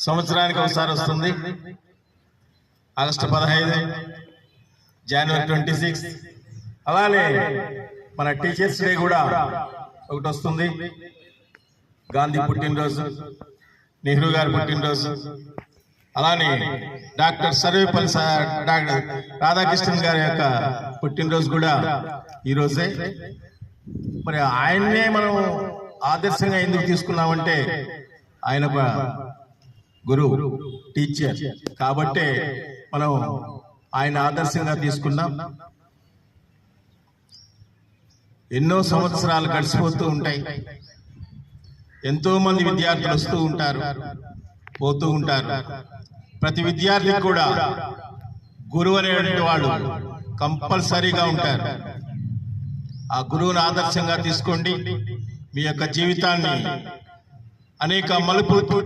సంవత్సరానికి ఒకసారి వస్తుంది. ఆగస్టు 15, జనవరి 26. అలానే మన టీచర్స్ డే కూడా ఒకటి వస్తుంది. గాంధీ పుట్టినరోజు, నెహ్రూ గారి పుట్టినరోజు, అలానే డాక్టర్ సర్వేపల్లి డాక్టర్ రాధాకృష్ణన్ గారి యొక్క పుట్టినరోజు కూడా ఈరోజే. మరి ఆయన్నే మనం ఆదర్శంగా ఎందుకు తీసుకున్నామంటే ఆయన గురువు, టీచర్ కాబట్టే మనం ఆయన ఆదర్శంగా తీసుకున్నాం. ఎన్నో సంవత్సరాలు గడిచిపోతూ ఉంటాయి. ఎంతో మంది విద్యార్థులు వస్తూ ఉంటారు, పోతూ ఉంటారు. ప్రతి విద్యార్థికి కూడా గురువు అనేటువంటి వాడు కంపల్సరీగా ఉంటారు. ఆ గురువుని ఆదర్శంగా తీసుకోండి. మీ యొక్క జీవితాన్ని అనేక మలుపులు